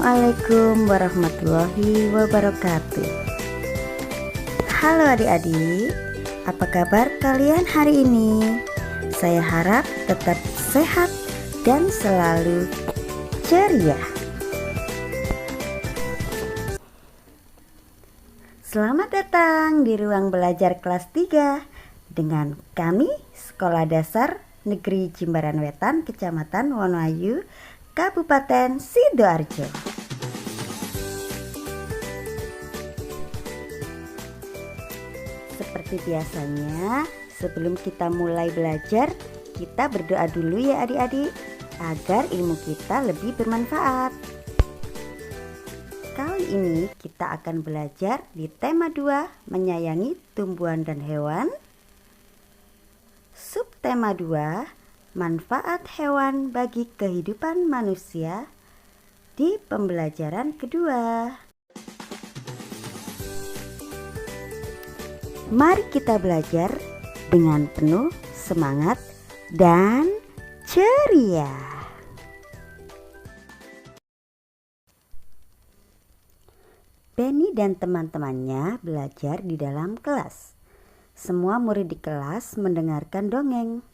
Assalamualaikum warahmatullahi wabarakatuh. Halo adik-adik, apa kabar kalian hari ini? Saya harap tetap sehat dan selalu ceria. Selamat datang di ruang belajar kelas 3 dengan kami Sekolah Dasar Negeri Jimbaran Wetan, Kecamatan Wonoayu, Kabupaten Sidoarjo. Seperti biasanya, sebelum kita mulai belajar, kita berdoa dulu ya adik-adik, agar ilmu kita lebih bermanfaat. Kali ini kita akan belajar di tema 2, menyayangi tumbuhan dan hewan. Subtema 2, manfaat hewan bagi kehidupan manusia di pembelajaran kedua. Mari kita belajar dengan penuh semangat dan ceria. Benny dan teman-temannya belajar di dalam kelas. Semua murid di kelas mendengarkan dongeng.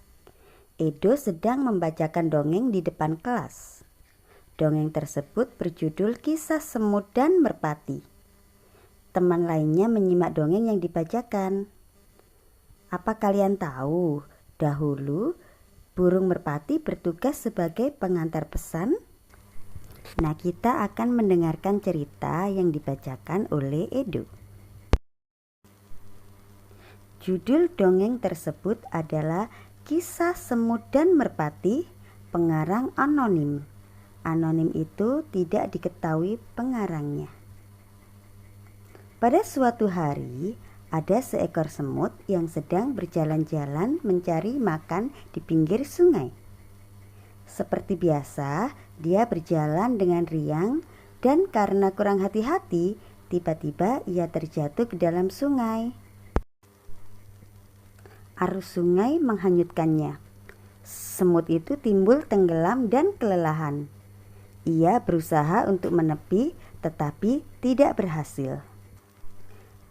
Edo sedang membacakan dongeng di depan kelas. Dongeng tersebut berjudul Kisah Semut dan Merpati. Teman lainnya menyimak dongeng yang dibacakan. Apa kalian tahu, dahulu burung merpati bertugas sebagai pengantar pesan? Nah, kita akan mendengarkan cerita yang dibacakan oleh Edo. Judul dongeng tersebut adalah Kisah Semut dan Merpati, pengarang anonim. Anonim itu tidak diketahui pengarangnya. Pada suatu hari, ada seekor semut yang sedang berjalan-jalan mencari makan di pinggir sungai. Seperti biasa, dia berjalan dengan riang dan karena kurang hati-hati, tiba-tiba ia terjatuh ke dalam sungai. Arus sungai menghanyutkannya. Semut itu timbul tenggelam dan kelelahan. Ia berusaha untuk menepi, tetapi tidak berhasil.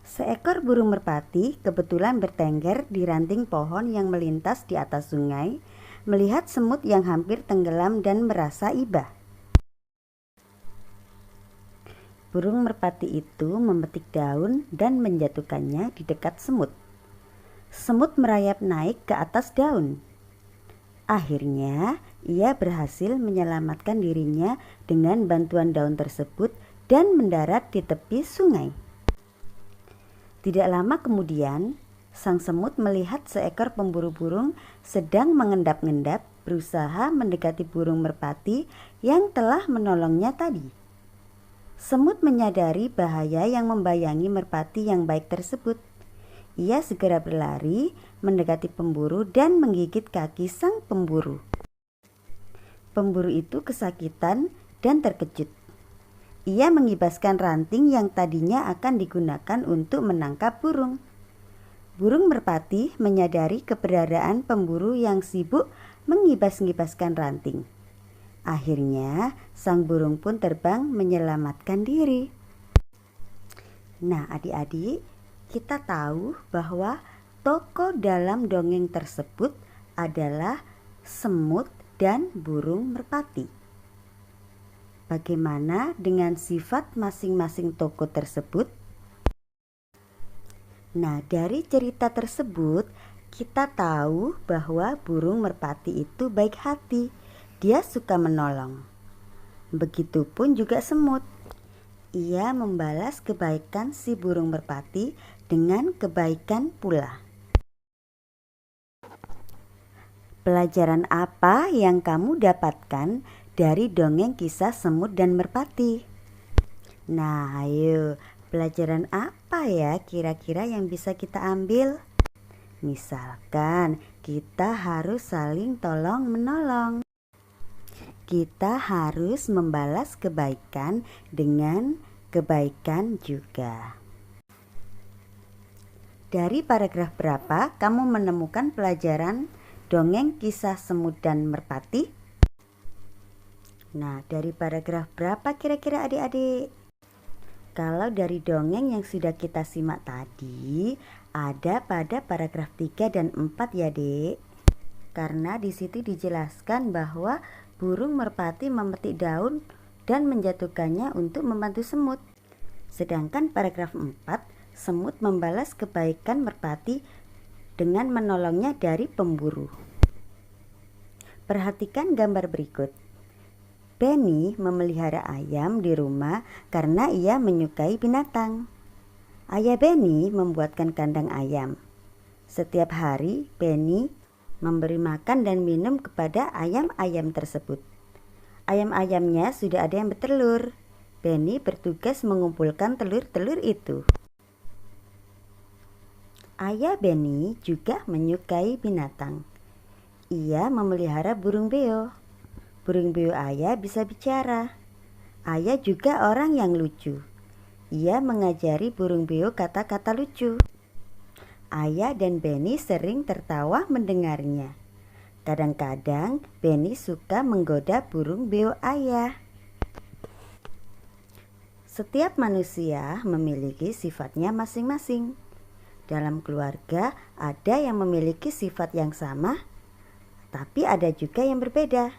Seekor burung merpati kebetulan bertengger di ranting pohon yang melintas di atas sungai, melihat semut yang hampir tenggelam dan merasa iba. Burung merpati itu memetik daun dan menjatuhkannya di dekat semut. Semut merayap naik ke atas daun. Akhirnya, ia berhasil menyelamatkan dirinya dengan bantuan daun tersebut dan mendarat di tepi sungai. Tidak lama kemudian, sang semut melihat seekor pemburu burung sedang mengendap-endap berusaha mendekati burung merpati yang telah menolongnya tadi. Semut menyadari bahaya yang membayangi merpati yang baik tersebut. Ia segera berlari, mendekati pemburu dan menggigit kaki sang pemburu. Pemburu itu kesakitan dan terkejut. Ia mengibaskan ranting yang tadinya akan digunakan untuk menangkap burung. Burung merpati menyadari keberadaan pemburu yang sibuk mengibas-ngibaskan ranting. Akhirnya, sang burung pun terbang menyelamatkan diri. Nah, adik-adik, kita tahu bahwa tokoh dalam dongeng tersebut adalah semut dan burung merpati. Bagaimana dengan sifat masing-masing tokoh tersebut? Nah, dari cerita tersebut kita tahu bahwa burung merpati itu baik hati. Dia suka menolong. Begitupun juga semut. Ia membalas kebaikan si burung merpati dengan kebaikan pula. Pelajaran apa yang kamu dapatkan dari dongeng Kisah Semut dan Merpati? Nah, ayo, pelajaran apa ya kira-kira yang bisa kita ambil? Misalkan, kita harus saling tolong-menolong. Kita harus membalas kebaikan dengan kebaikan juga. Dari paragraf berapa kamu menemukan pelajaran dongeng Kisah Semut dan Merpati? Nah, dari paragraf berapa kira-kira adik-adik? Kalau dari dongeng yang sudah kita simak tadi, ada pada paragraf 3 dan 4 ya, Dek. Karena di situ dijelaskan bahwa burung merpati memetik daun dan menjatuhkannya untuk membantu semut. Sedangkan paragraf 4, semut membalas kebaikan merpati dengan menolongnya dari pemburu. Perhatikan gambar berikut. Benny memelihara ayam di rumah karena ia menyukai binatang. Ayah Benny membuatkan kandang ayam. Setiap hari Benny memberi makan dan minum kepada ayam-ayam tersebut. Ayam-ayamnya sudah ada yang bertelur. Benny bertugas mengumpulkan telur-telur itu. Ayah Benny juga menyukai binatang. Ia memelihara burung beo. Burung beo ayah bisa bicara. Ayah juga orang yang lucu. Ia mengajari burung beo kata-kata lucu. Ayah dan Benny sering tertawa mendengarnya. Kadang-kadang Benny suka menggoda burung beo ayah. Setiap manusia memiliki sifatnya masing-masing. Dalam keluarga ada yang memiliki sifat yang sama, tapi ada juga yang berbeda.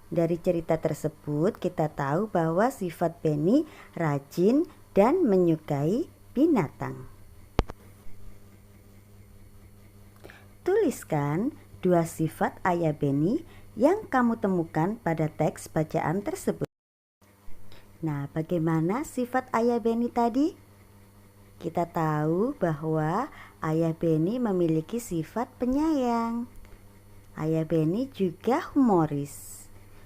Dari cerita tersebut kita tahu bahwa sifat Benny rajin dan menyukai binatang. Tuliskan 2 sifat ayah Benny yang kamu temukan pada teks bacaan tersebut. Nah, bagaimana sifat ayah Benny tadi? Kita tahu bahwa ayah Benny memiliki sifat penyayang. Ayah Benny juga humoris,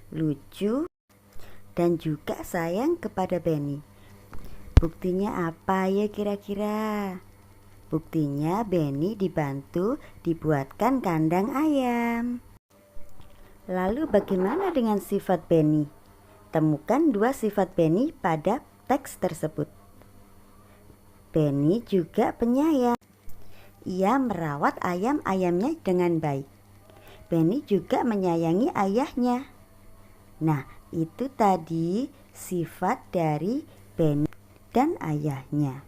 lucu, dan juga sayang kepada Benny. Buktinya apa ya kira-kira? Buktinya Benny dibantu dibuatkan kandang ayam. Lalu bagaimana dengan sifat Benny? Temukan 2 sifat Benny pada teks tersebut. Benny juga penyayang. Ia merawat ayam-ayamnya dengan baik. Benny juga menyayangi ayahnya. Nah, itu tadi sifat dari Benny dan ayahnya.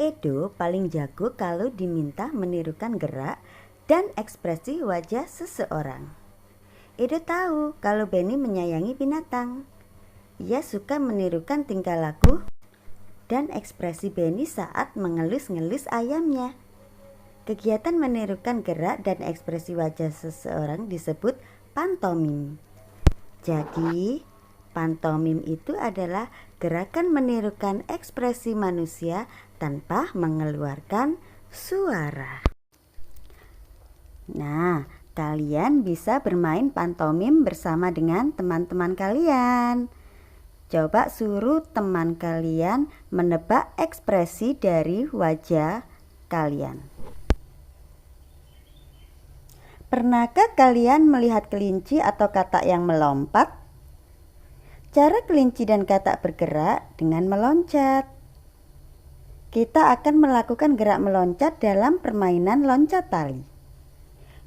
Edo paling jago kalau diminta menirukan gerak dan ekspresi wajah seseorang. Edo tahu kalau Benny menyayangi binatang. Ia suka menirukan tingkah laku dan ekspresi Benny saat mengelus-ngelus ayamnya. Kegiatan menirukan gerak dan ekspresi wajah seseorang disebut pantomim. Jadi, pantomim itu adalah gerakan menirukan ekspresi manusia tanpa mengeluarkan suara. Nah, kalian bisa bermain pantomim bersama dengan teman-teman kalian. Coba suruh teman kalian menebak ekspresi dari wajah kalian. Pernahkah kalian melihat kelinci atau katak yang melompat? Cara kelinci dan katak bergerak dengan meloncat. Kita akan melakukan gerak meloncat dalam permainan loncat tali.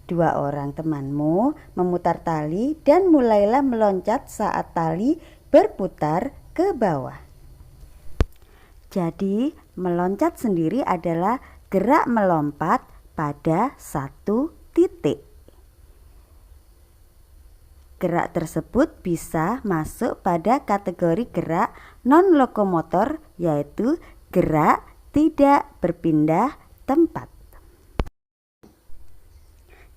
2 orang temanmu memutar tali dan mulailah meloncat saat tali berputar ke bawah. Jadi, meloncat sendiri adalah gerak melompat pada 1 titik. Gerak tersebut bisa masuk pada kategori gerak non-lokomotor, yaitu gerak tidak berpindah tempat.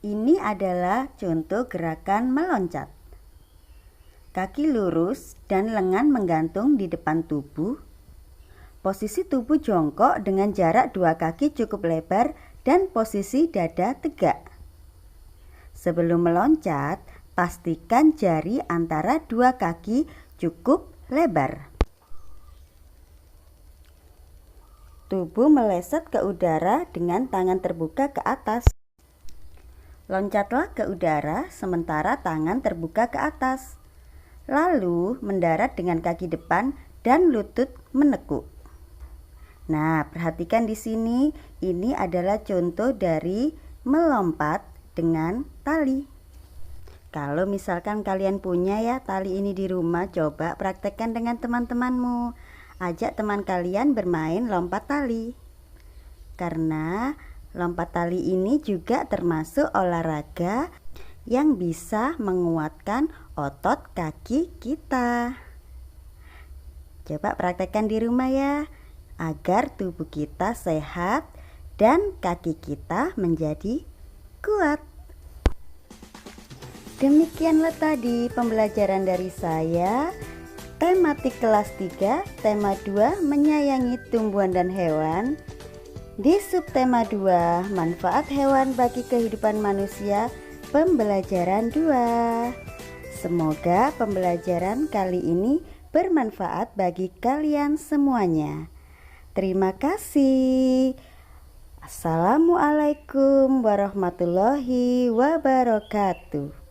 Ini adalah contoh gerakan meloncat. Kaki lurus dan lengan menggantung di depan tubuh. Posisi tubuh jongkok dengan jarak 2 kaki cukup lebar dan posisi dada tegak. Sebelum meloncat, pastikan jari antara 2 kaki cukup lebar. Tubuh meleset ke udara dengan tangan terbuka ke atas. Loncatlah ke udara sementara tangan terbuka ke atas. Lalu mendarat dengan kaki depan dan lutut menekuk. Nah, perhatikan di sini, ini adalah contoh dari melompat dengan tali. Kalau misalkan kalian punya ya tali ini di rumah, coba praktekkan dengan teman-temanmu. Ajak teman kalian bermain lompat tali. Karena lompat tali ini juga termasuk olahraga yang bisa menguatkan otot kaki kita. Coba praktekkan di rumah ya, agar tubuh kita sehat dan kaki kita menjadi kuat. Demikianlah tadi pembelajaran dari saya. Tematik kelas 3, tema 2, menyayangi tumbuhan dan hewan. Di subtema 2, manfaat hewan bagi kehidupan manusia, pembelajaran 2. Semoga pembelajaran kali ini bermanfaat bagi kalian semuanya. Terima kasih. Assalamualaikum warahmatullahi wabarakatuh.